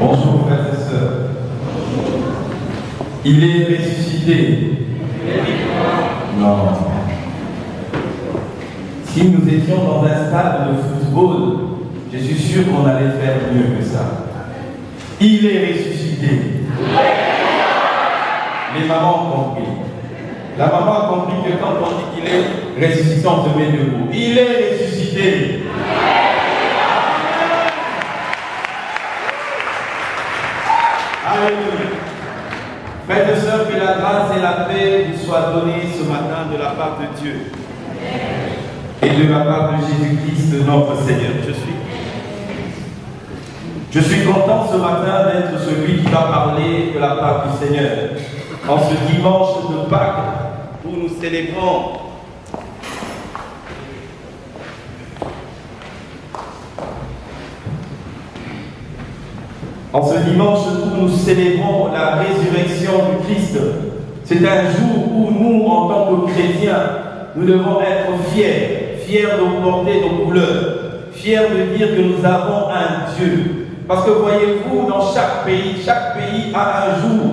Bonjour frères et sœurs. Il est ressuscité. Non. Si nous étions dans un stade de football, je suis sûr qu'on allait faire mieux que ça. Il est ressuscité. Les mamans ont compris. La maman a compris que quand on dit qu'il est ressuscité, on se met debout. Il est ressuscité. Alléluia. Frères et sœurs, que la grâce et la paix vous soient données ce matin de la part de Dieu et de la part de Jésus-Christ, notre Seigneur. Je suis content ce matin d'être celui qui va parler de la part du Seigneur. En ce dimanche de Pâques, où nous célébrons la résurrection du Christ, c'est un jour où nous, en tant que chrétiens, nous devons être fiers de porter nos couleurs, fiers de dire que nous avons un Dieu. Parce que voyez-vous, dans chaque pays a un jour,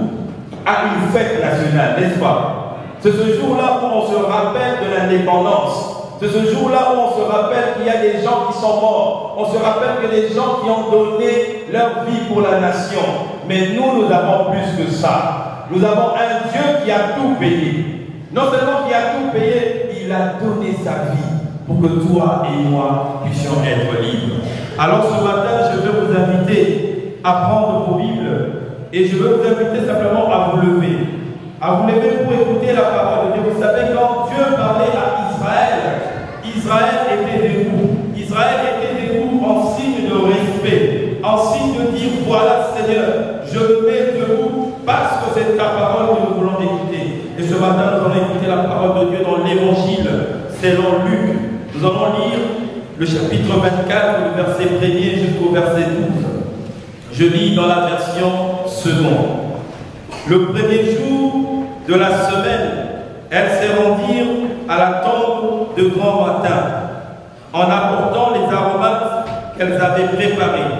a une fête nationale, n'est-ce pas? C'est ce jour-là où on se rappelle de l'indépendance. C'est ce jour-là où on se rappelle qu'il y a des gens qui sont morts. On se rappelle que des gens qui ont donné leur vie pour la nation. Mais nous avons plus que ça. Nous avons un Dieu qui a tout payé. Non seulement qui a tout payé, il a donné sa vie pour que toi et moi puissions être libres. Alors ce matin, je veux vous inviter à prendre vos Bibles et je veux vous inviter simplement à vous lever. À vous lever pour écouter la parole de Dieu. Vous savez, quand Dieu parlait à Israël était debout. Israël était debout en signe de respect, en signe de dire, voilà Seigneur, je me mets debout parce que c'est ta parole que nous voulons écouter. Et ce matin, nous allons écouter la parole de Dieu dans l'Évangile selon Luc. Nous allons lire le chapitre 24, le verset 1er jusqu'au verset 12. Je lis dans la version seconde. Le premier jour de la semaine, elles se rendirent à la tombe de grand matin, en apportant les aromates qu'elles avaient préparés.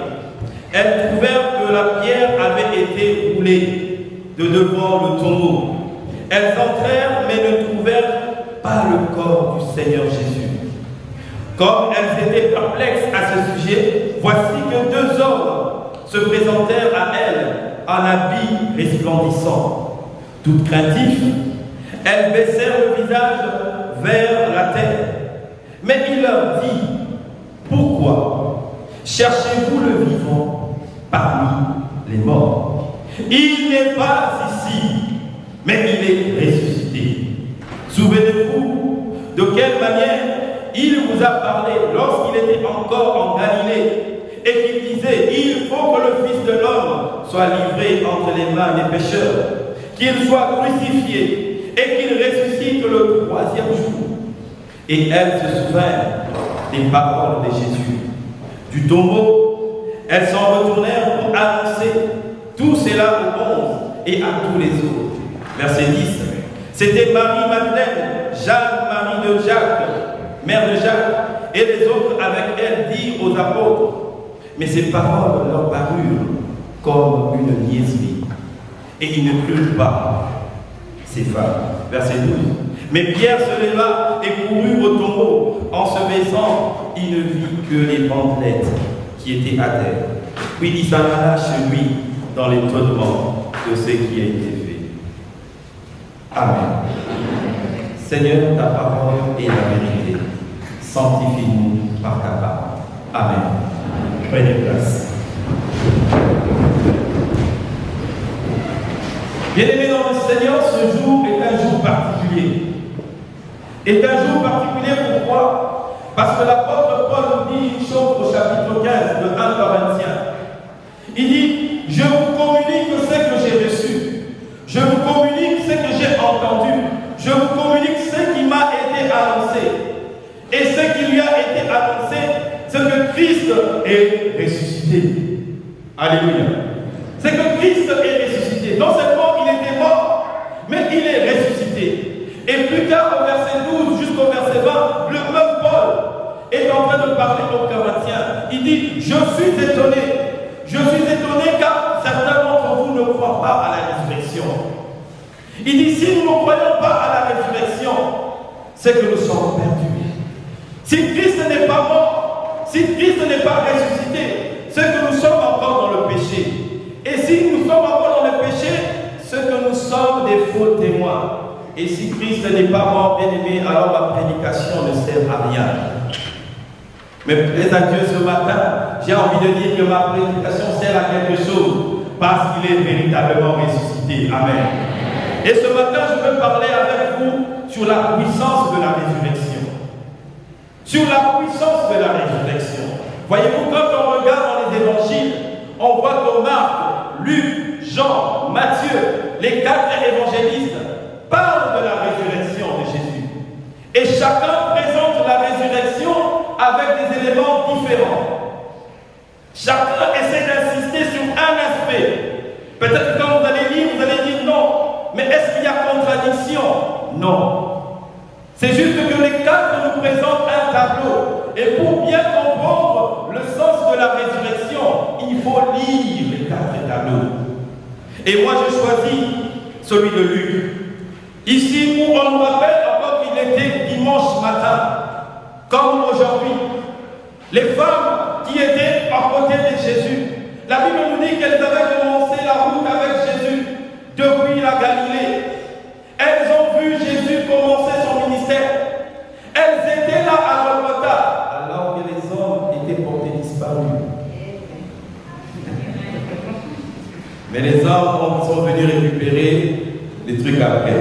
Elles trouvèrent que la pierre avait été roulée de devant le tombeau. Elles entrèrent, mais ne trouvèrent pas le corps du Seigneur Jésus. Comme elles étaient perplexes à ce sujet, voici que deux hommes se présentèrent à elles en habits resplendissants. Toutes craintives, elles baissèrent le visage vers la terre. Mais il leur dit, pourquoi cherchez-vous le vivant parmi les morts? Il n'est pas ici, mais il est ressuscité. Souvenez-vous de quelle manière il vous a parlé lorsqu'il était encore en Galilée et qu'il disait, il faut que le Fils de l'homme soit livré entre les mains des pécheurs, qu'il soit crucifié et qu'il ressuscite le troisième jour. Et elles se souvinrent des paroles de Jésus. Du tombeau, elles s'en retournèrent pour annoncer tout cela aux 11 et à tous les autres. Verset 10. C'était Marie-Madeleine, Jeanne, Marie de Jacques, mère de Jacques, et les autres avec elle dirent aux apôtres. Mais ces paroles leur parurent comme une niaiserie. Et ils ne crurent pas ces femmes. Verset 12. Mais Pierre se leva et courut au tombeau. En se baissant, il ne vit que les bandelettes qui étaient à terre. Puis il s'en alla chez lui dans l'étonnement de ce qui a été fait. Amen. Seigneur, ta parole est la vérité. Sanctifie-nous par ta parole. Amen. Prenez place. Bien-aimés dans le Seigneur, ce jour est un jour particulier. Est un jour particulier pourquoi? Parce que l'apôtre Paul nous dit une chose au chapitre 15 de 1 Corinthiens. Il dit, je vous communique ce que j'ai reçu. Je vous communique ce que j'ai entendu. Je vous communique ce qui m'a été annoncé. Et ce qui lui a été annoncé, c'est que Christ est ressuscité. Alléluia. C'est que Christ est ressuscité. Non seulement il était mort, mais il est ressuscité. Et plus tard, au verset 12 jusqu'au verset 20, le même Paul est en train de parler aux Corinthiens. Il dit, je suis étonné car certains d'entre vous ne croient pas à la résurrection. Il dit, si nous ne croyons pas à la résurrection, c'est que nous sommes perdus. Si Christ n'est pas mort, si Christ n'est pas ressuscité, c'est que nous sommes encore dans le péché. Et si nous sommes encore dans le péché, c'est que nous sommes des faux témoins. Et si Christ n'est pas mort, bien aimé, alors ma prédication ne sert à rien. Mais plaise à Dieu ce matin, j'ai envie de dire que ma prédication sert à quelque chose, parce qu'il est véritablement ressuscité. Amen. Et ce matin, je veux parler avec vous sur la puissance de la résurrection. Sur la puissance de la résurrection. Voyez-vous, quand on regarde dans les évangiles, on voit que Marc, Luc, Jean, Matthieu, les 4 évangélistes, parlent de la résurrection de Jésus. Et chacun présente la résurrection avec des éléments différents. Chacun essaie d'insister sur un aspect. Peut-être que quand vous allez lire, vous allez dire non. Mais est-ce qu'il y a contradiction? Non. C'est juste que les 4 nous présentent un tableau. Et pour bien comprendre le sens de la résurrection, il faut lire les 4 tableaux. Et moi, je choisis celui de Luc. Ici où on nous rappelle encore qu'il était dimanche matin, comme aujourd'hui. Les femmes qui étaient à côté de Jésus, la Bible nous dit qu'elles avaient commencé la route avec Jésus depuis la Galilée. Elles ont vu Jésus commencer son ministère. Elles étaient là à Golgotha, alors que les hommes étaient portés disparus. Mais les hommes sont venus récupérer les trucs après.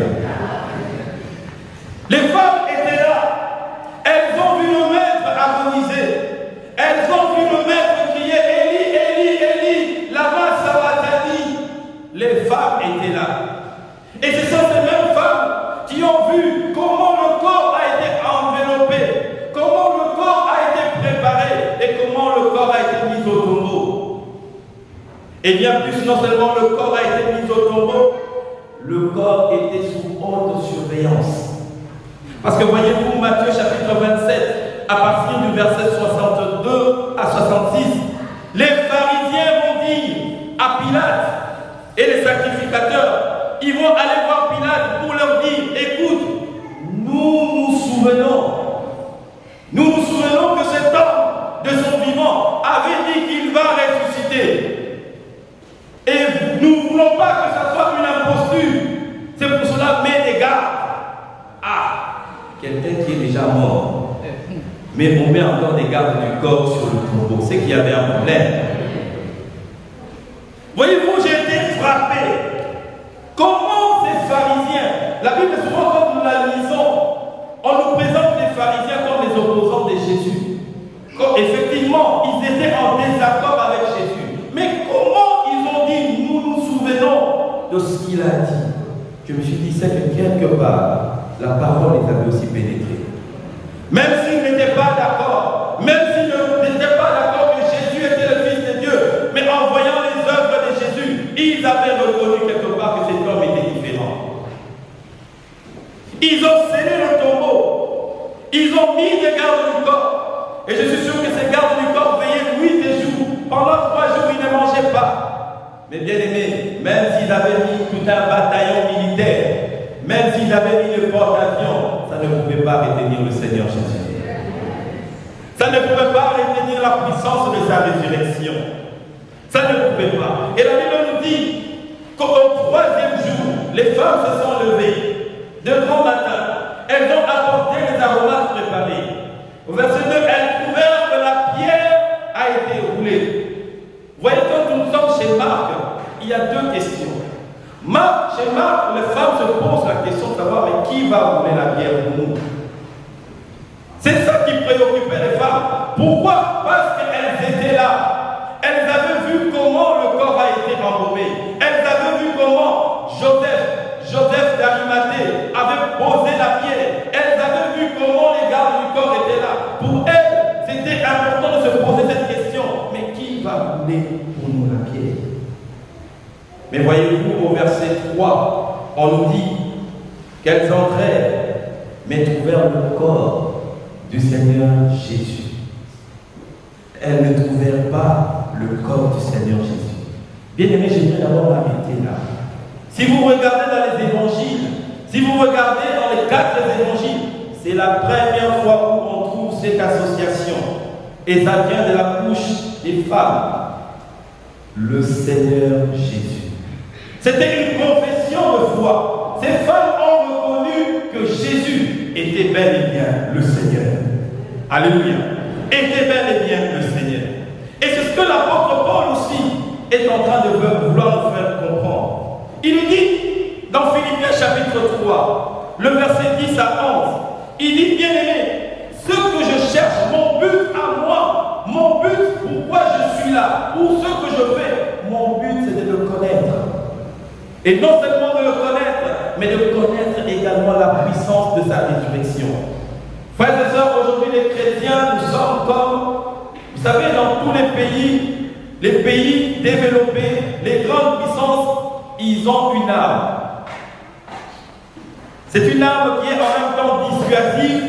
Les femmes étaient là. Elles ont vu le maître agoniser. Elles ont vu le maître crier Élie, Élie, Élie, lama sabachthani. Les femmes étaient là. Et ce sont ces mêmes femmes qui ont vu comment le corps a été enveloppé, comment le corps a été préparé et comment le corps a été mis au tombeau. Et bien plus, non seulement le corps a été mis au tombeau, le corps était sous haute surveillance. Parce que voyez-vous, Matthieu chapitre 27, à partir du verset 62 à 66, les pharisiens vont dire à Pilate et les sacrificateurs, ils vont aller voir Pilate pour leur dire, écoute, nous nous souvenons que cet homme de son vivant avait dit qu'il va ressusciter. Et nous ne voulons pas que ça soit une imposture. C'est pour cela, mets des gardes. Quelqu'un qui est déjà mort. Mais on met encore des gardes du corps sur le tombeau. C'est qu'il y avait un problème. Voyez-vous, j'ai été frappé. Comment ces pharisiens, la Bible souvent quand nous la lisons, on nous présente les pharisiens comme les opposants de Jésus. Effectivement, ils étaient en désaccord avec Jésus. Mais comment ils ont dit, nous nous souvenons de ce qu'il a dit? Je me suis dit, c'est que quelque part, la parole les avait aussi pénétrés. Même s'ils n'étaient pas d'accord, même s'ils n'étaient pas d'accord que Jésus était le Fils de Dieu, mais en voyant les œuvres de Jésus, ils avaient reconnu quelque part que cet homme était différent. Ils ont scellé le tombeau, ils ont mis des gardes du corps, et je suis sûr que ces gardes du corps veillaient nuit et jour. Pendant 3 jours, ils ne mangeaient pas. Mais bien aimés, même s'ils avaient mis tout un bataillon militaire, même s'ils avaient mis le porte-avions, ça ne pouvait pas retenir le Seigneur Jésus. Ça ne pouvait pas retenir la puissance de sa résurrection. Ça ne pouvait pas. Et la Bible nous dit qu'au 3e jour, les femmes se sont levées de grand matin. Elles ont apporté les aromates préparés. Au verset 2, elles trouvèrent que la pierre a été roulée. Vous voyez, quand nous sommes chez Marc, il y a 2 questions. Chez Marc, les femmes se posent la question de savoir mais qui va rouler la pierre pour nous? C'est ça qui préoccupait les femmes. Pourquoi? Parce qu'elles étaient là. Elles avaient vu comment le corps a été embaumé. Elles avaient vu comment Joseph d'Arimathée avait posé la pierre. Elles avaient vu comment les gardes du corps étaient là. Pour elles, c'était important de se poser cette question. Mais qui va rouler pour nous la pierre? Mais voyez-vous, au verset 3, on nous dit qu'elles entrèrent, mais trouvèrent le corps du Seigneur Jésus. Elles ne trouvèrent pas le corps du Seigneur Jésus. Bien-aimés, j'aimerais d'abord m'arrêter là. Si vous regardez dans les évangiles, si vous regardez dans les 4 évangiles, c'est la première fois où on trouve cette association. Et ça vient de la bouche des femmes. Le Seigneur Jésus. C'était une confession de foi. Ces femmes ont reconnu que Jésus était bel et bien le Seigneur. Alléluia. Était bel et bien le Seigneur. Et c'est ce que l'apôtre Paul aussi est en train de vouloir nous faire comprendre. Il nous dit dans Philippiens chapitre 3, le verset 10 à 11, il dit, bien-aimé, ce que je cherche, mon but à moi, mon but, pourquoi je suis là, ou ce que je fais, mon but c'est de le connaître. Et non seulement de le connaître, mais de connaître également la puissance de sa résurrection. Frères et sœurs, aujourd'hui les chrétiens, nous sommes comme, vous savez, dans tous les pays développés, les grandes puissances, ils ont une arme. C'est une arme qui est en même temps dissuasive,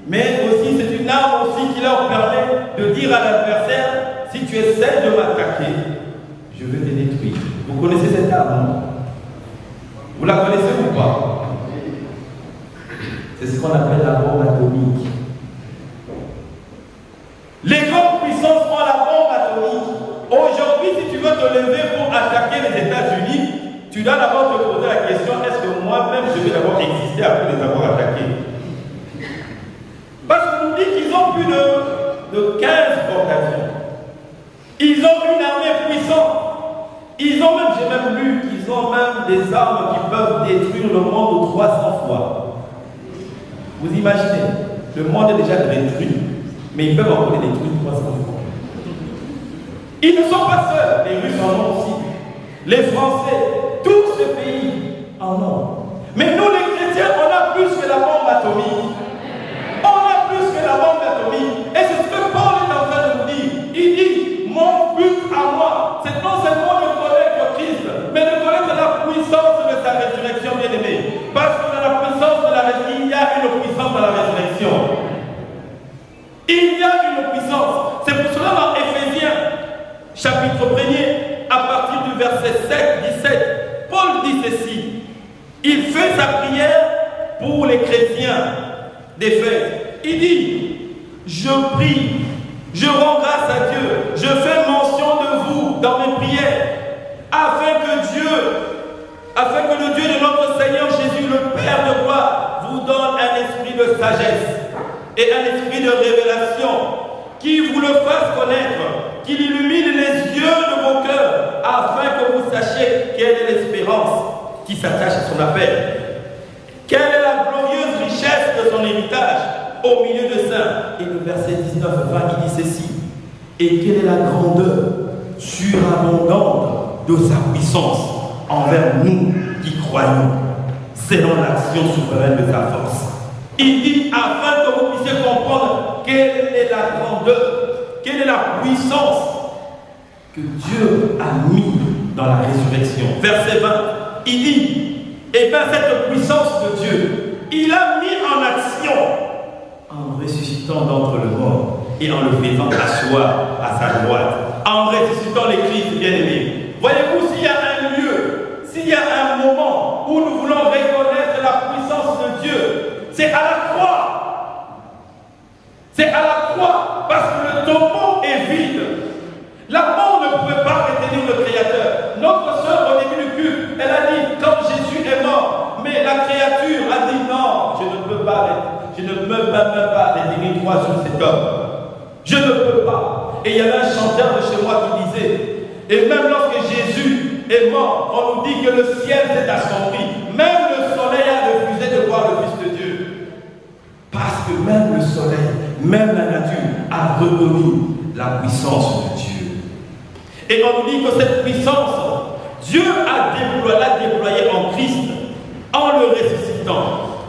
mais aussi c'est une arme aussi qui leur permet de dire à l'adversaire, si tu essaies de m'attaquer, je vais te détruire. Vous connaissez cette arme? Vous la connaissez ou pas? C'est ce qu'on appelle la bombe atomique. Les grandes puissances ont la bombe atomique. Aujourd'hui, si tu veux te lever pour attaquer les États-Unis, tu dois d'abord te poser la question, est-ce que moi-même je vais d'abord exister après les avoir attaqués? Parce qu'on nous dit qu'ils ont plus de 15 porte-avions. Ils ont une armée puissante. Ils ont même, j'ai même lu qu'ils ont même des armes qui peuvent détruire le monde 300 fois. Vous imaginez, le monde est déjà détruit, mais ils peuvent encore les détruire 300 fois. Ils ne sont pas seuls, les Russes en ont aussi. Les Français, tous ces pays en ont. Mais nous les chrétiens, on a plus que la bombe atomique. On a plus que la bombe atomique. Et c'est ce que Paul est en train de nous dire. Il dit, mon but à moi, c'est non seulement de connaître Christ, mais de connaître la puissance de sa résurrection, bien-aimée. Parce que dans la puissance de la résurrection, il y a une puissance dans la résurrection. Il y a une puissance. C'est pour cela dans Éphésiens, chapitre 1er, à partir du verset 7, 17, Paul dit ceci. Il fait sa prière pour les chrétiens d'Éphèse. Il dit, je prie, je rends grâce à Dieu, je fais mention de vous dans mes prières, afin que le Dieu de notre Seigneur Jésus, le Père de gloire, vous donne un esprit de sagesse et un esprit de révélation, qui vous le fasse connaître, qu'il illumine les yeux de vos cœurs, afin que vous sachiez quelle est l'espérance qui s'attache à son appel. Quelle est la glorieuse richesse de son héritage au milieu de saints. Et le verset 19-20, il dit ceci. Et quelle est la grandeur surabondante de sa puissance envers nous qui croyons, selon l'action souveraine de sa force. Il dit, afin que vous puissiez comprendre quelle est la grandeur, quelle est la puissance que Dieu a mis dans la résurrection. Verset 20, il dit, et bien cette puissance de Dieu, il a mis en action en ressuscitant d'entre les morts et en le faisant asseoir à sa droite, en ressuscitant les Christ bien-aimés. Voyez-vous, s'il y a un lieu, s'il y a un moment où nous voulons reconnaître la puissance de Dieu, c'est à la croix. C'est à la croix, parce que le tombeau est vide. La mort ne pouvait pas retenir le Créateur. Notre sœur, au début du culte, elle a dit, quand Jésus est mort, mais la créature a dit, non, je ne peux pas retenir 3 jours cet homme. Je ne peux pas. Et il y avait un chanteur de chez moi qui disait, et même lorsque Jésus est mort, on nous dit que le ciel s'est assombri. Même le soleil a refusé de voir le Fils de Dieu. Parce que même le soleil, même la nature a reconnu la puissance de Dieu. Et on nous dit que cette puissance, Dieu l'a déployée en Christ, en le ressuscitant.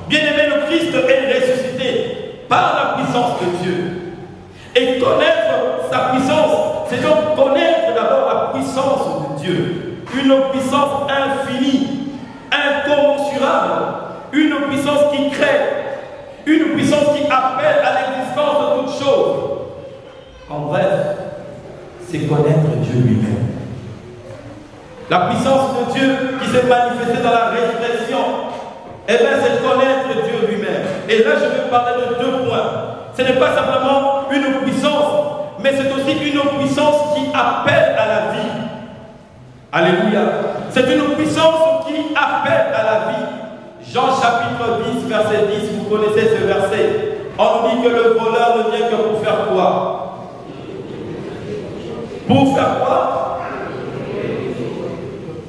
Bien-aimé, le Christ est ressuscité par la puissance de Dieu. Et connaître sa puissance, c'est donc connaître d'abord la puissance de Dieu. Une puissance infinie, incommensurable, une puissance qui crée, une puissance qui appelle à l'existence de toutes choses. En bref, c'est connaître Dieu lui-même. La puissance de Dieu qui s'est manifestée dans la résurrection, eh bien, c'est connaître Dieu lui-même. Et là, je vais parler de 2 points. Ce n'est pas simplement une puissance, mais c'est aussi une puissance qui appelle à la vie. Alléluia. C'est une puissance qui appelle à la vie. Jean chapitre 10, verset 10, vous connaissez ce verset. On dit que le voleur ne vient que pour faire quoi? Pour faire quoi?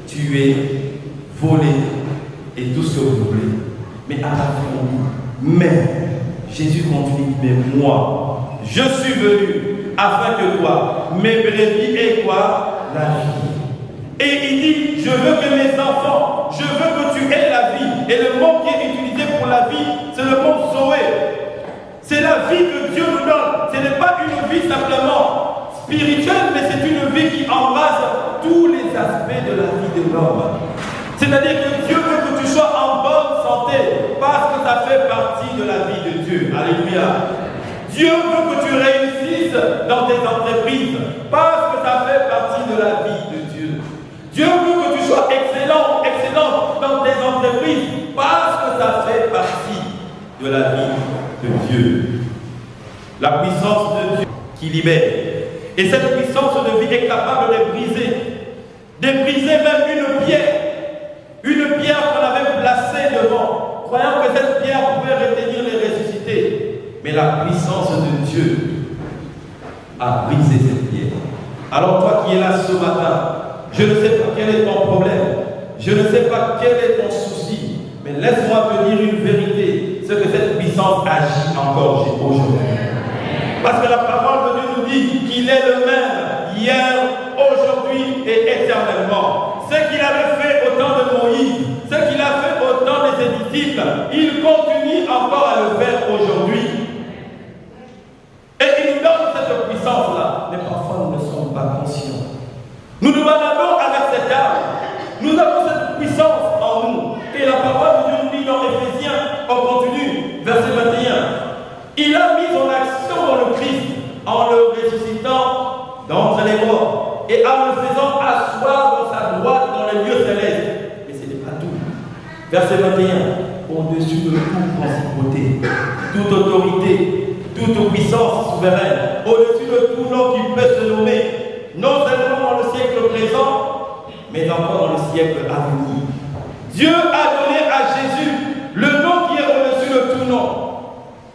Tuer, voler et tout ce que vous voulez. Mais à la fin, on dit, mais Jésus continue, mais moi, je suis venu afin que quoi? Mes brebis aient quoi? La vie. Et il dit, je veux que mes enfants, je veux que tu aies la vie. Et le mot qui est utilisé pour la vie, c'est le mot Zoé. C'est la vie que Dieu nous donne. Ce n'est pas une vie simplement spirituelle, mais c'est une vie qui embrasse tous les aspects de la vie de l'homme. C'est-à-dire que Dieu veut que tu sois en bonne santé, parce que ça fait partie de la vie de Dieu. Alléluia. Dieu veut que tu réussisses dans tes entreprises, parce que ça fait partie de la vie de Dieu. Dieu veut que tu sois excellent dans tes entreprises, parce que ça fait partie de la vie de Dieu. La puissance de Dieu qui libère. Et cette puissance de vie est capable de briser même une pierre qu'on avait placée devant, croyant que cette pierre pouvait retenir les ressuscités. Mais la puissance de Dieu a brisé cette pierre. Alors toi qui es là ce matin, je ne sais pas quel est ton problème, je ne sais pas quel est ton souci, mais laisse-moi te dire une vérité, c'est que cette puissance agit encore aujourd'hui. Parce que la parole de Dieu nous dit qu'il est le même hier, aujourd'hui et éternellement. Ce qu'il avait fait au temps de Moïse, ce qu'il a fait au temps des disciples, il continue encore à le faire aujourd'hui. Et il nous donne cette puissance-là, mais parfois nous ne sommes pas conscients. Nous nous baladons avec cette arme. Nous avons cette puissance en nous. Et la parole de Dieu nous dit dans Éphésiens, on continue, verset 21. Il a mis en action dans le Christ, en le ressuscitant d'entre les morts, et en le faisant asseoir dans sa droite dans les lieux célestes. Mais ce n'est pas tout. Verset 21. Au-dessus de toute principauté, toute autorité, toute puissance souveraine, au-dessus de tout nom qui peut se nommer, non seulement dans le siècle présent, mais encore dans le siècle à venir. Dieu a donné à Jésus le nom qui est au-dessus de tout nom.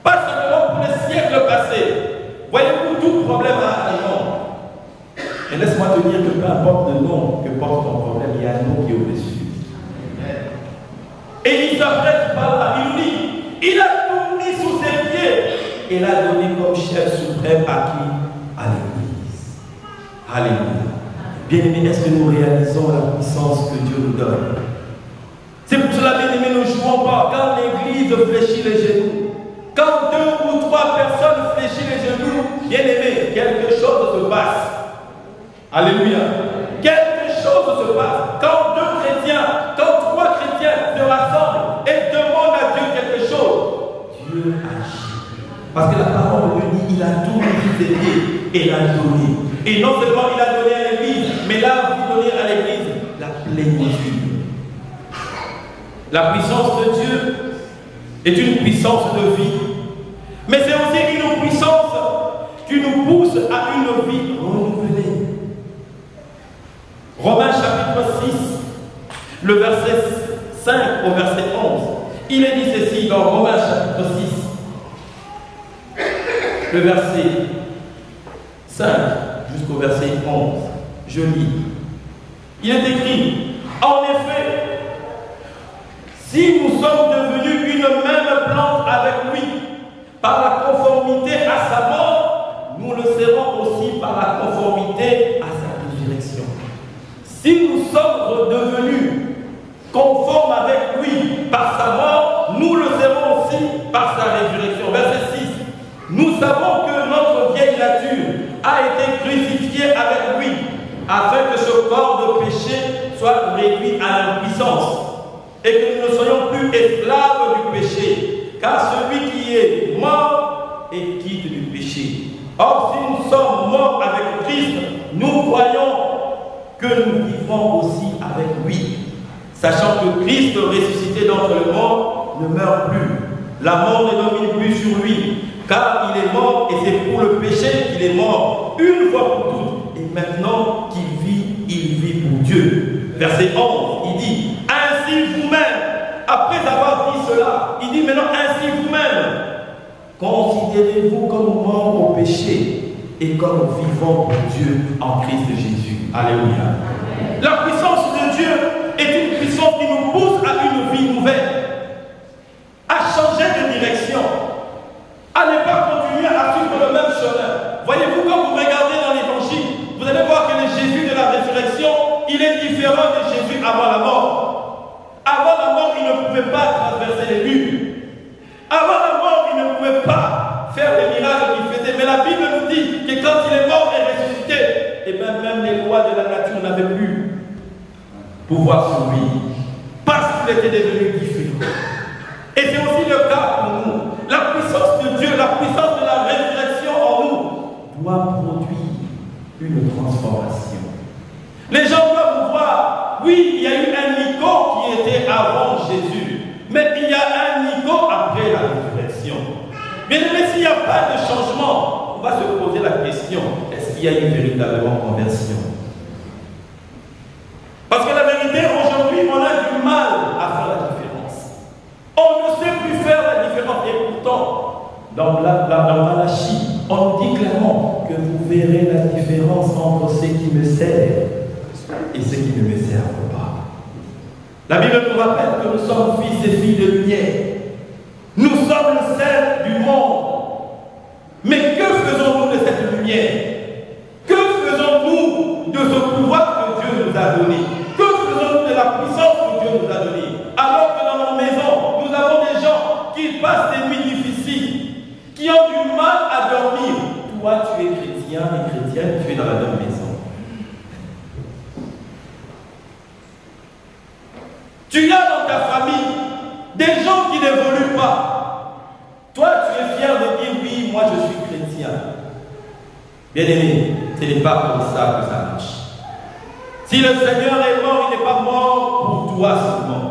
Pas simplement pour les siècles passés. Voyez-vous, tout problème a un nom. Et laisse-moi te dire que peu importe le nom que porte ton problème, il y a un nom qui est au-dessus. Et il s'apprête par là, il dit, il a tout mis sous ses pieds et l'a donné comme chef suprême à qui? À l'Église. Alléluia. Bien-aimés, est-ce que nous réalisons la puissance que Dieu nous donne? C'est pour cela, bien-aimés, ne jouons pas. Quand l'Église fléchit les genoux, quand 2 ou 3 personnes fléchissent les genoux, bien-aimés, quelque chose se passe. Alléluia. Quelque chose se passe. Quand 2 chrétiens, quand 3 chrétiens se rassemblent et demandent à Dieu quelque chose, Dieu agit. Parce que la parole de Dieu dit, il a tout mis sous ses pieds et l'a donné. Et non seulement il a donné à l'Église, mais là, il a donné à l'Église la plénitude. La puissance de Dieu est une puissance de vie. Mais c'est aussi une puissance qui nous pousse à une vie renouvelée. Romains chapitre 6, le verset 5 au verset 11. Il est dit ceci dans Romains chapitre 6, le verset 5 jusqu'au verset 11. Je lis. Il est écrit, en effet, si nous sommes devenus une même plante avec lui, par la conformité à sa mort, nous le serons aussi par la conformité à sa résurrection. Si nous sommes devenus conformes avec lui par sa mort, nous le serons aussi par sa résurrection. Verset 6. Nous savons que notre vieille nature a été crucifiée avec lui, afin que ce corps de péché soit réduit à l'impuissance, et que nous ne soyons plus esclaves du péché. Car celui qui est mort est quitte du péché. Or, si nous sommes morts avec Christ, nous croyons que nous vivrons aussi avec lui. Sachant que Christ ressuscité d'entre les morts ne meurt plus. La mort ne domine plus sur lui, car il est mort et c'est pour le péché qu'il est mort, une fois pour toutes. Et maintenant qu'il vit, il vit pour Dieu. Verset 11, il dit, ainsi vous-même, après avoir dit cela, il dit maintenant, ainsi vous-même, considérez-vous comme morts au péché et comme vivants pour Dieu en Christ Jésus. Alléluia. La puissance de Dieu est une puissance qui nous pousse à une vie nouvelle, à changer de direction, à ne pas continuer à suivre le même chemin. Voyez-vous, quand vous regardez dans l'évangile, vous allez voir que le Jésus de la résurrection, il est différent de Jésus avant la mort. Avant la mort, il ne pouvait pas traverser les murs. Avant la mort, il ne pouvait pas faire les miracles qu'il faisait. Mais la Bible nous dit que quand il est mort et ressuscité, et même les lois de la nature n'avaient plus pouvoir sur lui, parce qu'il était devenu différent. Et c'est aussi le cas pour nous. La puissance de Dieu, la puissance de la résurrection en nous doit produire une transformation. Les gens doivent voir, oui, il y a eu un Nico qui était avant Jésus, mais il y a un Nico après la résurrection. Mais s'il n'y a pas de changement, on va se poser la question, est-ce qu'il y a une véritable conversion? Parce que la vérité, aujourd'hui, on a du mal à faire la différence. On ne sait plus faire la différence. Et pourtant, dans Malachie, on dit clairement que vous verrez la différence entre ceux qui me servent et ceux qui ne me servent pas. La Bible nous rappelle que nous sommes fils et filles de lumière. Nous sommes le sel du monde. Mais que faisons-nous de cette lumière? Que faisons-nous de ce pouvoir que Dieu nous a donné? Que faisons-nous de la puissance que Dieu nous a donnée? Alors que dans nos maisons, nous avons des gens qui passent des nuits difficiles, qui ont du mal à dormir. Toi, tu es chrétien et chrétienne, tu es dans la même maison. Tu as dans ta famille des gens qui n'évoluent pas. Toi, tu es fier de dire oui, moi je suis chrétien. Bien-aimé, ce n'est pas comme ça que ça marche. Si le Seigneur est mort, il n'est pas mort pour toi seulement.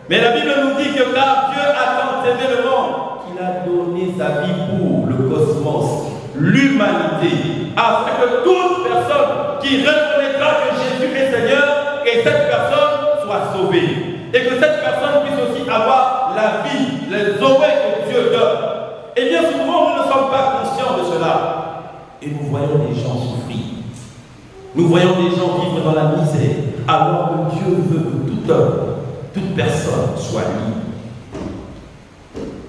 Mais la Bible nous dit que car Dieu a tant aimé le monde, qu'il a donné sa vie pour le cosmos, l'humanité, afin que toute personne qui reconnaîtra que Jésus est Seigneur, et cette personne soit sauvée. Et que cette personne puisse aussi avoir la vie, les zoé que Dieu donne. Et bien souvent, nous ne sommes pas conscients de cela. Et nous voyons des gens souffrir. Nous voyons des gens vivre dans la misère, alors que Dieu veut que tout homme, toute personne soit libre.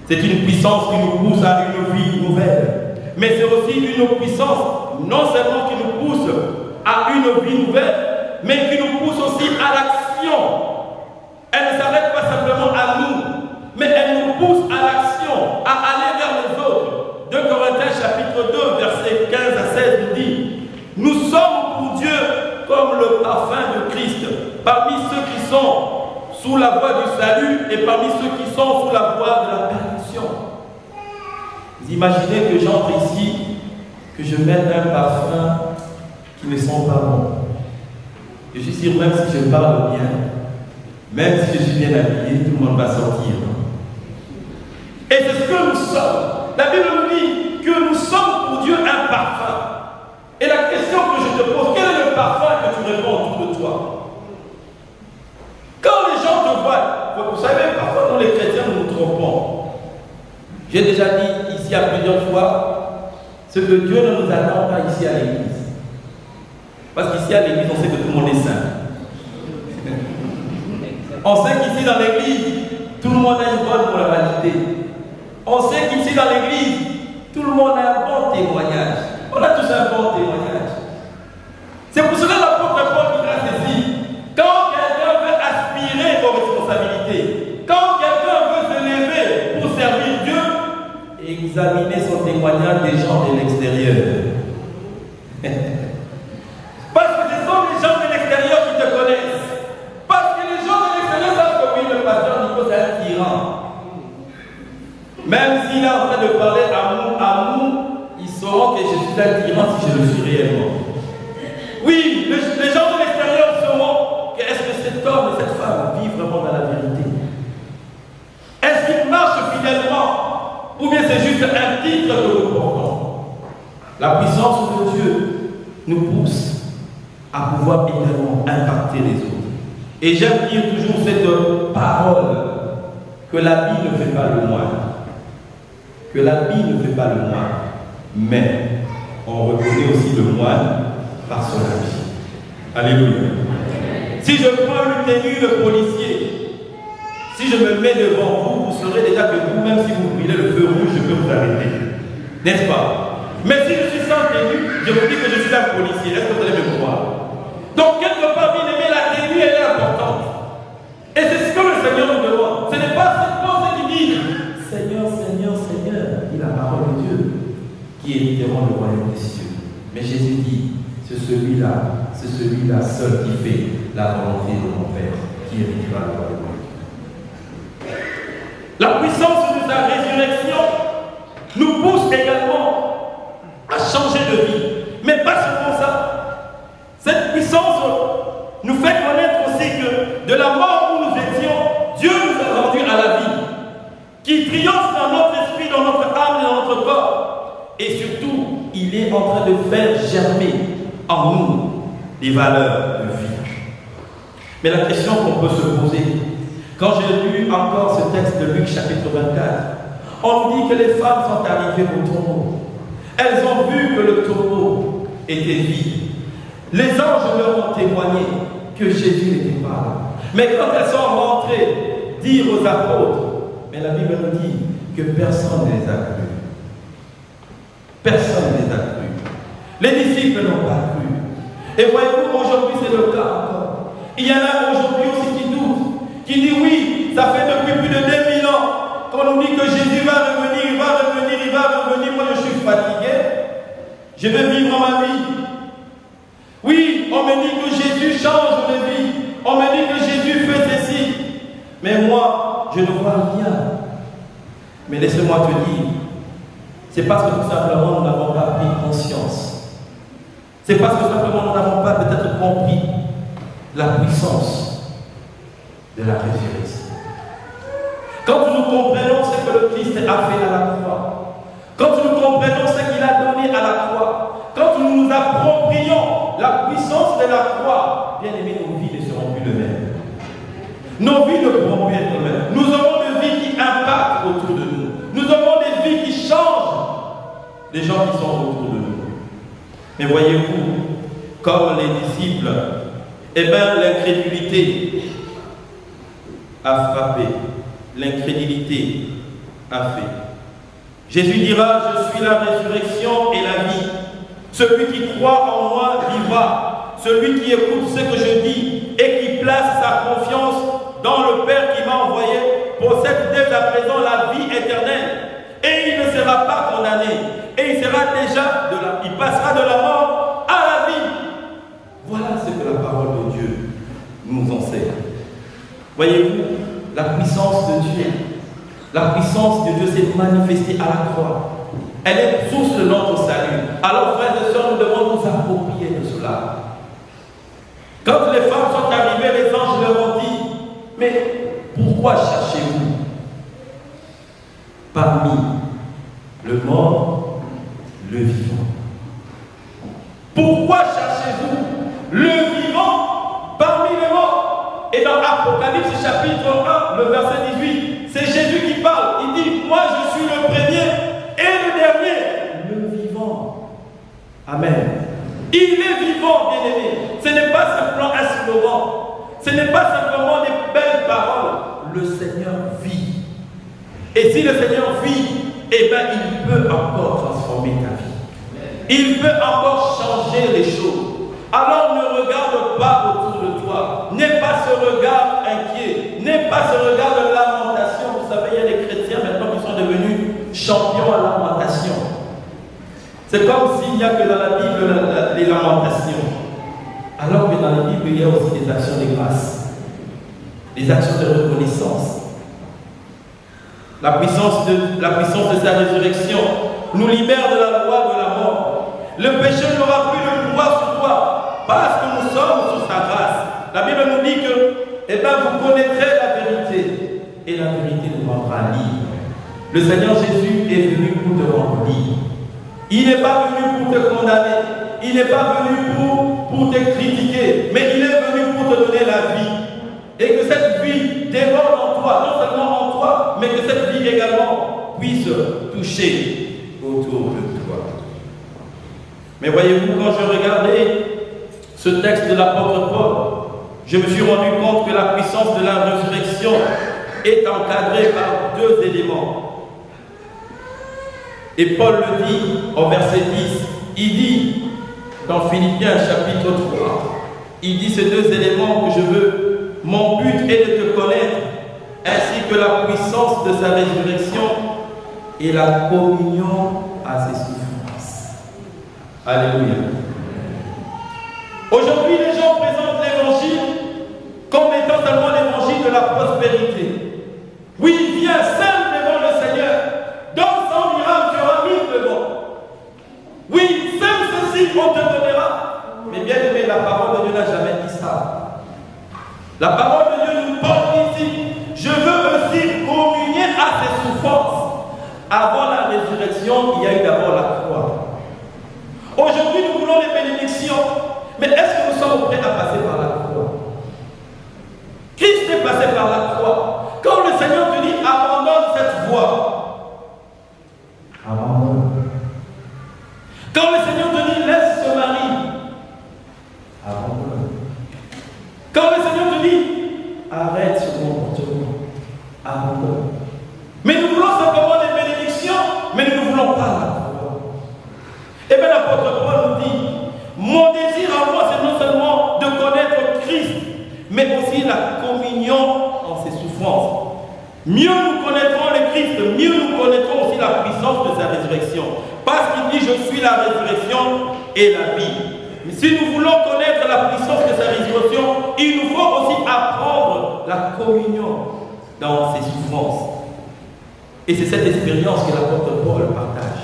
C'est une puissance qui nous pousse à une vie nouvelle. Mais c'est aussi une puissance, non seulement qui nous pousse à une vie nouvelle, mais qui nous pousse aussi à l'action. Elle ne s'arrête pas simplement à nous, mais elle nous pousse à l'action, à aller vers les autres. 2 Corinthiens chapitre 2, versets 15 à 16 nous dit, nous sommes pour Dieu comme le parfum de Christ, parmi ceux qui sont sous la voie du salut et parmi ceux qui sont sous la voie de la perdition. Vous imaginez que j'entre ici, que je mette un parfum qui ne sent pas bon. Je suis sûr, même si je parle bien, même si je suis bien habillé, tout le monde va sortir. Et c'est ce que nous sommes. La Bible nous dit que nous sommes pour Dieu un parfum. Et la question que je te pose, quel est le parfum que tu réponds autour de toi? Quand les gens te voient, vous savez, parfois nous les chrétiens nous nous trompons. J'ai déjà dit ici à plusieurs fois, ce que Dieu ne nous attend pas ici à l'église. Parce qu'ici à l'église, on sait que tout le monde est saint. On sait qu'ici dans l'église, tout le monde a une bonne moralité. On sait qu'ici dans l'église, tout le monde a un bon témoignage. On a tous un bon témoignage. C'est pour cela que l'apôtre Paul dira ceci. Quand quelqu'un veut aspirer aux responsabilités, quand quelqu'un veut se lever pour servir Dieu, examiner son témoignage des gens de l'extérieur. Parce que ce sont les gens de l'extérieur qui te connaissent. Parce que les gens de l'extérieur savent que oui, le pasteur Nico c'est un tyran. Même s'il est en train de parler à nous, ils sauront que je suis un tyran si je le suis réellement. Oui, les gens de l'extérieur cet homme et cette femme vivent vraiment dans la vérité? Est-ce qu'ils marchent fidèlement? Ou bien c'est juste un titre que nous portons? La puissance de Dieu nous pousse à pouvoir également impacter les autres. Et j'aime dire toujours cette parole, que l'habit ne fait pas le moine. Que l'habit ne fait pas le moine. Mais on reconnaît aussi le moine par son habit. Alléluia. Si je prends une tenue de policier, si je me mets devant vous, vous saurez déjà que vous-même, si vous brûlez le feu rouge, je peux vous arrêter. N'est-ce pas? Mais si je suis sans tenue, je vous dis que je suis un policier. Est-ce que vous allez me croire? Donc, quelque part, bien aimé, la tenue, elle est importante. Et c'est ce que le Seigneur nous demande. Ce n'est pas cette pensée qui dit Seigneur, Seigneur, Seigneur, dit la parole de Dieu, qui est littéralement le royaume des cieux. Mais Jésus dit, c'est celui-là seul qui fait la volonté de mon Père, qui héritera le royaume de Dieu. La puissance de sa résurrection nous pousse également à changer de vie. Mais pas seulement ça. Cette puissance nous fait connaître aussi que de la mort où nous étions, Dieu nous a rendus à la vie, qui triomphe dans notre esprit, dans notre âme et dans notre corps. Et surtout, il est en train de faire germer en nous des valeurs de vie. Mais la question qu'on peut se poser, quand j'ai lu encore ce texte de Luc chapitre 24, on nous dit que les femmes sont arrivées au tombeau. Elles ont vu que le tombeau était vide. Les anges leur ont témoigné que Jésus n'était pas là. Mais quand elles sont rentrées dire aux apôtres, mais la Bible nous dit que personne ne les a cru. Personne ne les a cru. Les disciples n'ont pas cru. Et voyez-vous, aujourd'hui c'est le cas encore. Il y en a aujourd'hui aussi qui doutent, qui disent oui, ça fait depuis plus de 2000 ans qu'on nous dit que Jésus va revenir, il va revenir, il va revenir. Moi je suis fatigué, je vais vivre ma vie. Oui, on me dit que Jésus change de vie, on me dit que Jésus fait ceci. Mais moi, je ne vois rien. Mais laisse-moi te dire, c'est parce que tout simplement nous n'avons pas pris conscience. C'est parce que simplement nous n'avons pas peut-être compris la puissance de la résurrection. Quand nous comprenons ce que le Christ a fait à la croix, quand nous comprenons ce qu'il a donné à la croix, quand nous nous approprions la puissance de la croix, bien aimé, nos vies ne seront plus les mêmes. Nos vies ne pourront plus être les mêmes. Nous aurons des vies qui impactent autour de nous. Nous aurons des vies qui changent les gens qui sont autour de nous. Mais voyez-vous, comme les disciples, eh bien l'incrédulité a frappé, l'incrédulité a fait. Jésus dira, je suis la résurrection et la vie. Celui qui croit en moi vivra. Celui qui écoute ce que je dis et qui place sa confiance dans le Père qui m'a envoyé possède dès à présent la vie éternelle. Et il ne sera pas condamné. Et il sera déjà il passera de la mort à la vie. Voilà ce que la parole de Dieu nous enseigne. Voyez-vous, la puissance de Dieu, s'est manifestée à la croix. Elle est source de notre salut. Alors, frères et sœurs, nous devons nous approprier de cela. Quand les femmes sont arrivées, les anges leur ont dit, mais pourquoi cherchez-vous parmi le mort, le vivant? Pourquoi cherchez-vous le vivant parmi les morts? Et dans Apocalypse chapitre 1, le verset 18, c'est Jésus qui parle. Il dit, moi je suis le premier et le dernier, le vivant. Amen. Il est vivant, bien-aimé. Ce n'est pas simplement un slogan. Ce n'est pas simplement des belles paroles. Le Seigneur vit. Et si le Seigneur vit, eh bien il peut encore transformer ta vie. Il peut encore changer les choses. Alors ne regarde pas autour de toi. N'aie pas ce regard inquiet. N'aie pas ce regard de lamentation. Vous savez, il y a des chrétiens maintenant qui sont devenus champions à lamentation. C'est comme s'il n'y a que dans la Bible les lamentations. Alors que dans la Bible, il y a aussi des actions de grâce. Des actions de reconnaissance. La puissance de sa résurrection nous libère de la loi de la mort. Le péché n'aura plus de pouvoir sur toi parce que nous sommes sous sa grâce. La Bible nous dit que bien, vous connaîtrez la vérité, et la vérité nous rendra libres. Le Seigneur Jésus est venu pour te rendre libre. Il n'est pas venu pour te condamner. Il n'est pas venu pour te critiquer. Mais il est venu pour te donner la vie. Et que cette vie déborde en toi, non seulement en toi, mais que cette vie également puisse toucher autour de toi. Mais voyez-vous, quand je regardais ce texte de l'apôtre Paul, je me suis rendu compte que la puissance de la résurrection est encadrée par deux éléments. Et Paul le dit au verset 10, il dit dans Philippiens chapitre 3, il dit ces deux éléments que je veux, mon but est de te connaître, ainsi que la puissance de sa résurrection et la communion à ses souffrances. Alléluia. Aujourd'hui, les gens présentent l'évangile comme étant seulement l'évangile de la prospérité. Oui, viens simple devant le Seigneur. Donne 100 dirhams, tu auras 1000 devant. Oui, sème ceci, on te donnera. Mais bien aimé, la parole de Dieu n'a jamais dit ça. La parole de Dieu nous parle ici. Je veux aussi communier à ses souffrances. Avant la résurrection, il y a eu d'abord la croix. Aujourd'hui, nous voulons les bénédictions. Mais est-ce que nous sommes prêts à passer par la croix? Christ est passé par la croix. Quand le Seigneur te dit abandonne cette voie, abandonne. Quand le Seigneur te dit laisse ce mari, abandonne. Quand le Seigneur te dit arrête ce comportement, abandonne. Mais nous voulons simplement des bénédictions, mais nous ne voulons pas la croix. Et bien l'apôtre Paul nous dit, mon désir à moi c'est non seulement de connaître Christ, mais aussi la communion en ses souffrances. Mieux nous connaîtrons le Christ, mieux nous connaîtrons aussi la puissance de sa résurrection. Parce qu'il dit, je suis la résurrection et la vie. Mais si nous voulons connaître la puissance de sa résurrection, il nous faut aussi apprendre la communion dans ses souffrances. Et c'est cette expérience que l'apôtre Paul partage.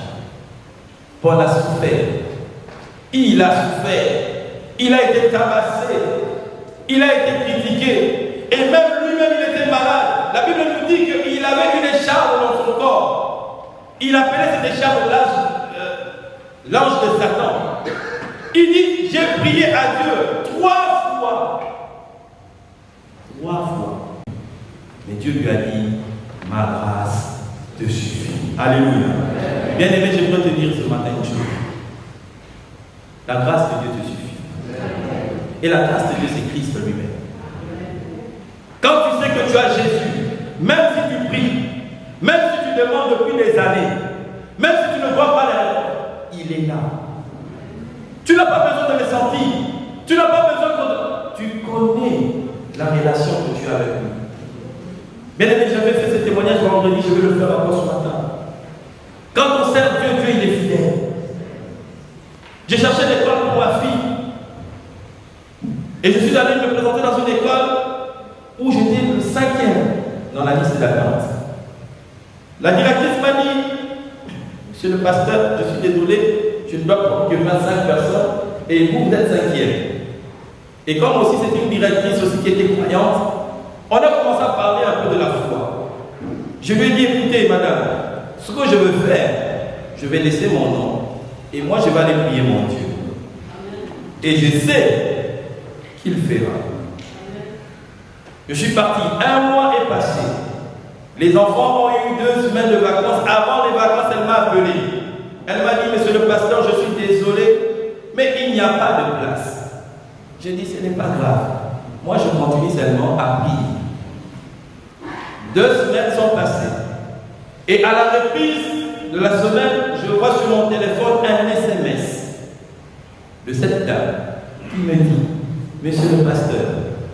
Paul a souffert. Il a souffert. Il a été tabassé. Il a été critiqué. Et même lui-même, il était malade. La Bible nous dit qu'il avait une écharpe dans son corps. Il appelait cette écharpe l'ange de Satan. Il dit, j'ai prié à Dieu 3 fois. 3 fois. Mais Dieu lui a dit, ma grâce te suffit. Alléluia. Bien aimé, j'aimerais te dire ce matin une chose. La grâce de Dieu te suffit. Et la grâce de Dieu, c'est Christ lui-même. Quand tu sais que tu as Jésus, même si tu pries, même si tu demandes depuis des années, même si tu ne vois pas la réponse, il est là. Tu n'as pas besoin de le sentir. Tu n'as pas besoin de... Tu connais la relation que tu as avec lui. Bien aimé, j'avais fait ce témoignage vendredi, je vais le faire encore ce matin. Quand on sert Dieu, Dieu il est fidèle. J'ai cherché l'école pour ma fille. Et je suis allé me présenter dans une école où j'étais le 5e dans la liste d'attente. La directrice m'a dit, monsieur le pasteur, je suis désolé, je ne dois prendre que 25 personnes et vous êtes 5e. Et comme aussi c'était une directrice aussi qui était croyante, on a commencé à parler un peu de la foi. Je lui ai dit, écoutez madame, ce que je veux faire, je vais laisser mon nom et moi je vais aller prier mon Dieu. Et je sais qu'il fera. Je suis parti, 1 mois est passé. Les enfants ont eu 2 semaines de vacances. Avant les vacances, elle m'a appelé. Elle m'a dit, monsieur le pasteur, je suis désolé, mais il n'y a pas de place. J'ai dit, ce n'est pas grave. Moi, je continue seulement à prier. 2 semaines sont passées. Et à la reprise de la semaine, je vois sur mon téléphone un SMS de cette dame qui me dit, monsieur le pasteur,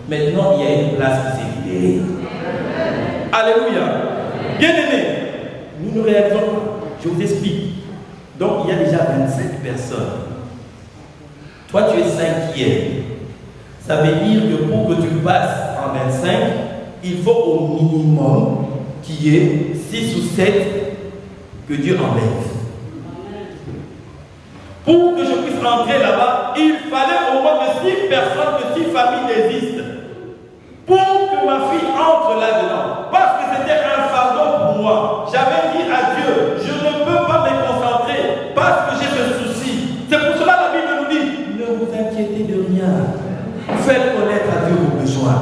maintenant il y a une place qui s'est libérée. Alléluia. Bien aimé, nous nous réalisons pas. Je vous explique. Donc il y a déjà 25 personnes. Toi tu es 5e. Ça veut dire que pour que tu passes en 25, il faut au minimum qu'il y ait 6 ou 7 que Dieu enlève. Pour que je puisse rentrer là-bas, il fallait au moins que 6 personnes, que 6 familles existent. Pour que que ma fille entre là-dedans. Parce que c'était un fardeau pour moi. J'avais dit à Dieu, je ne peux pas me concentrer parce que j'ai ce souci. C'est pour cela que la Bible nous dit, ne vous inquiétez de rien. Faites connaître à Dieu vos besoins.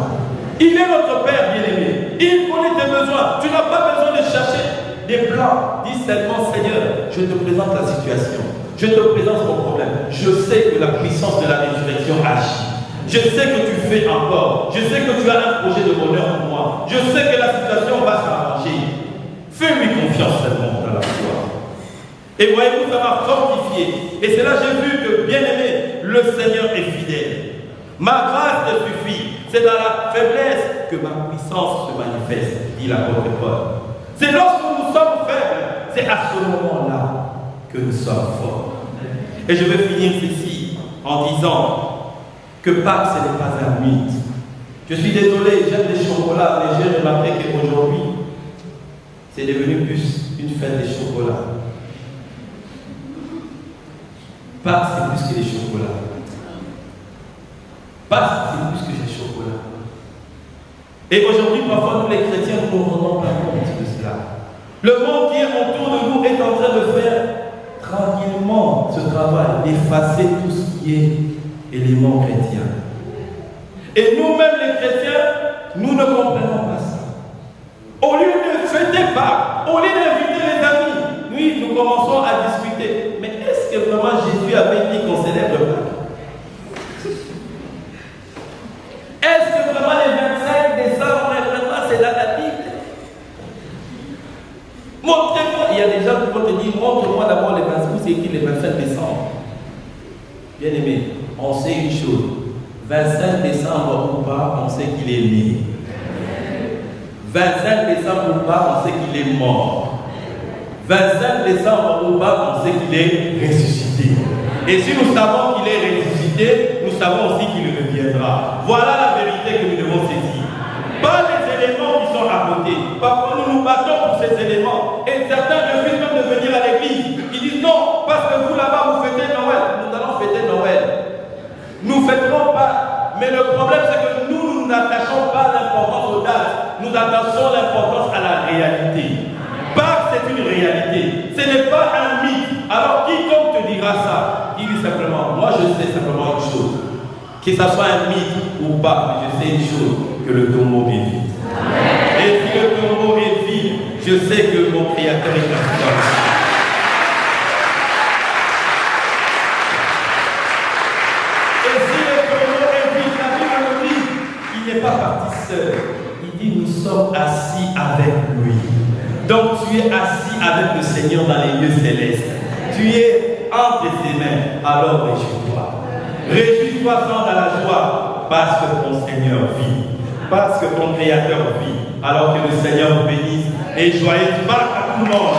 Il est notre Père bien-aimé. Il connaît tes besoins. Tu n'as pas besoin de chercher des plans. Dis seulement, Seigneur, je te présente la situation. Je te présente mon problème. Je sais que la puissance de la résurrection agit. Je sais que tu fais encore. Je sais que tu as un projet de bonheur pour moi. Je sais que la situation va s'arranger. Fais-lui confiance seulement dans la foi. Et voyez-vous, ça m'a fortifié. Et c'est là que j'ai vu que, bien aimé, le Seigneur est fidèle. Ma grâce te suffit. C'est dans la faiblesse que ma puissance se manifeste, dit l'apôtre Paul. C'est lorsque nous sommes faibles, c'est à ce moment-là que nous sommes forts. Et je vais finir ceci en disant que Pâques, ce n'est pas un mythe. Je suis désolé, j'aime les chocolats, mais j'ai remarqué qu'aujourd'hui, c'est devenu plus une fête des chocolats. Pâques, c'est plus que des chocolats. Pâques, c'est plus que des chocolats. Et aujourd'hui, parfois, nous les chrétiens, nous ne nous rendons pas compte de cela. Le monde qui est autour de nous est en train de faire tranquillement ce travail, d'effacer tout ce qui est élément chrétien. Et nous-mêmes, les chrétiens, nous ne comprenons pas ça. Au lieu de fêter Pâques, au lieu d'inviter les amis, oui, nous commençons à discuter. Mais est-ce que vraiment Jésus avait dit qu'on célèbre Pâques? Est-ce que vraiment les 25 décembre, c'est dans la Bible? Montrez-moi. Il y a des gens qui vont te dire, montre-moi d'abord les 25, c'est écrit les 25 décembre. Bien aimé, on sait une chose. 25 décembre ou pas, on sait qu'il est né. 25 décembre ou pas, on sait qu'il est mort. 25 décembre ou pas, on sait qu'il est ressuscité. Et si nous savons qu'il est ressuscité, nous savons aussi qu'il reviendra. Voilà la vérité que nous devons saisir. Pas les éléments qui sont à côté. Parfois, nous nous battons pour ces éléments. Et certains refusent même de venir à l'église. Ils disent non, parce que vous là-bas, vous fêtez Noël. Nous allons fêter Noël. Nous fêterons pas. Mais le problème, c'est que nous n'attachons pas l'importance aux dates. Nous attachons l'importance à la réalité. Pâques, c'est une réalité. Ce n'est pas un mythe. Alors, quiconque te dira ça, dis-lui simplement, moi je sais simplement une chose. Que ça soit un mythe ou pas, je sais une chose, que le tombeau est vide. Et si le tombeau est vide, je sais que mon Créateur est vivant. Et si le tombeau est vide, la Bible nous dit, il n'est pas parti seul. Il dit, nous sommes assis avec lui. Donc tu es assis avec le Seigneur dans les lieux célestes. Tu es entre ses mains. Alors réjouis-toi. Réjouis-toi sans dans la joie parce que ton Seigneur vit. Parce que ton Créateur vit. Alors que le Seigneur vous bénisse. Et joyeuse Pâques à tout le monde.